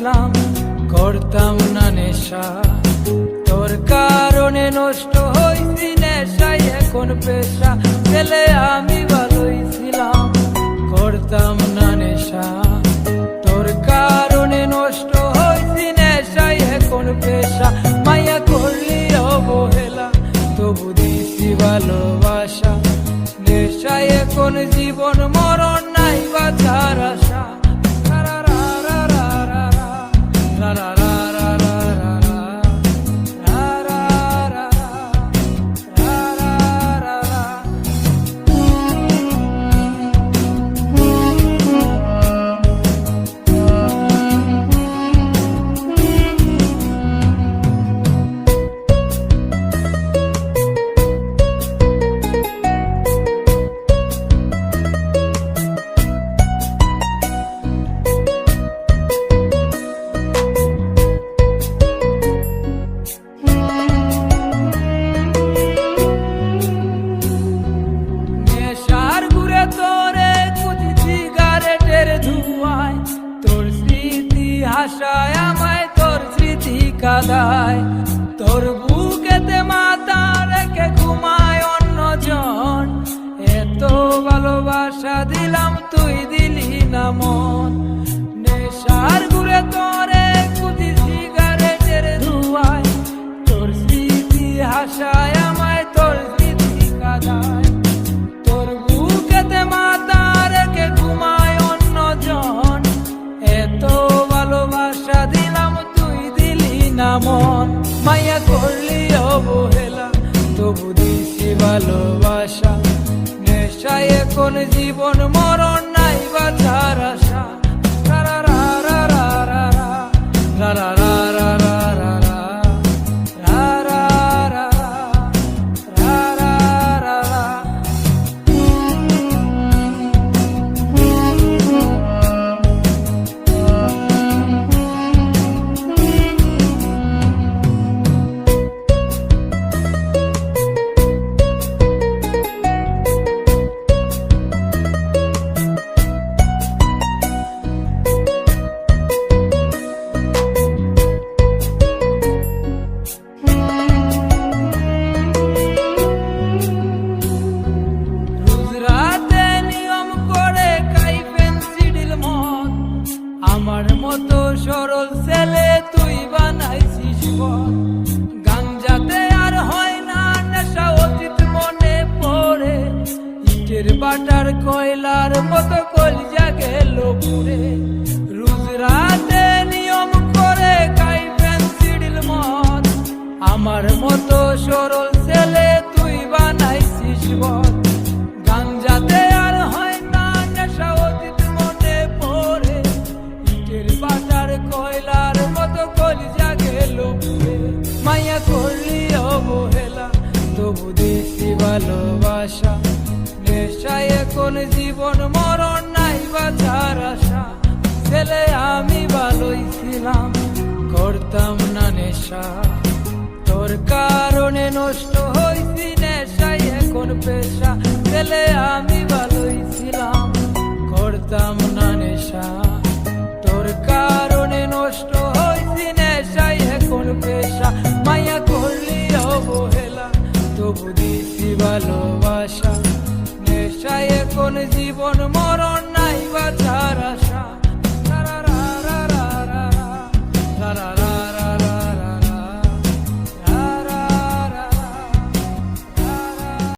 ছিলাম, করতাম না নেশা, তোর কারণে নষ্ট হইছি নেশায় এখন পেশা। ছেলে আমি ভালোই ছিলাম, করতাম না নেশা, তোর কারণে নষ্ট হইছি নেশায় এখন পেশা। মায়া করলি অবহেলা, তবু দিছি ভালোবাসা, নেশায় এখন জীবন মরণ নাই বাঁচার আশা। তোর স্মৃতি হাসায় আমায়, তোর স্মৃতি কাঁদায়, তোর বুকেতে মাথা রেখে ঘুমায় অন্যজন। এত ভালোবাসা দিলাম, তুই দিলি না মন। নেশার ঘুরে তোরে কুচি সিগারেটের ধুয়ায়, তোর স্মৃতি হাসায় আমায়, তোর স্মৃতি কাঁদায়, তোর বুকেতে মাথা রেখে ঘুমায় অন্যজন। এত ভালোবাসা দিলাম, তুই দিলি না মন। মায়া করলি অবহেলা, তবু দিছি ভালোবাসা, নেশায় এখন জীবন মরণ নাই বাঁচার আশা। আমার মতো সরল ছেলে তুই বানাইছিস পথ, গাঞ্জাতে আর হয় না নেশা, অতীত মনে পড়ে ইটের বাটার কয়লার মতো কলিজা গেল পুড়ে। রোজ রাতে নিয়ম করে খাই পেন্সিল মদ, আমার মতো সরল ছেলে তুই বানাইছিস পথ, গাঞ্জাতে আর হয় না নেশা, অতীত মনে পড়ে ইটের বাটার কয়লার মতো কলিজা গেল পুড়ে। মায়া করলি অবহেলা, তবু দিছি ভালোবাসা, নেশায় এখন জীবন মরণ নাই বাঁচার আশা। ছেলে আমি ভালোই ছিলাম, করতাম না নেশা, তোর কারণে নষ্ট হইছি নেশায় এখন পেশা। ছেলে আমি ভালোই ছিলাম, করতাম না নেশা, তোর কারণে নষ্ট হইছি নেশায় এখন পেশা। মায়া করলি অবহেলা, তবু দিছি ভালোবাসা, নেশায় এখন জীবন মরণ নাই বাঁচার আশা।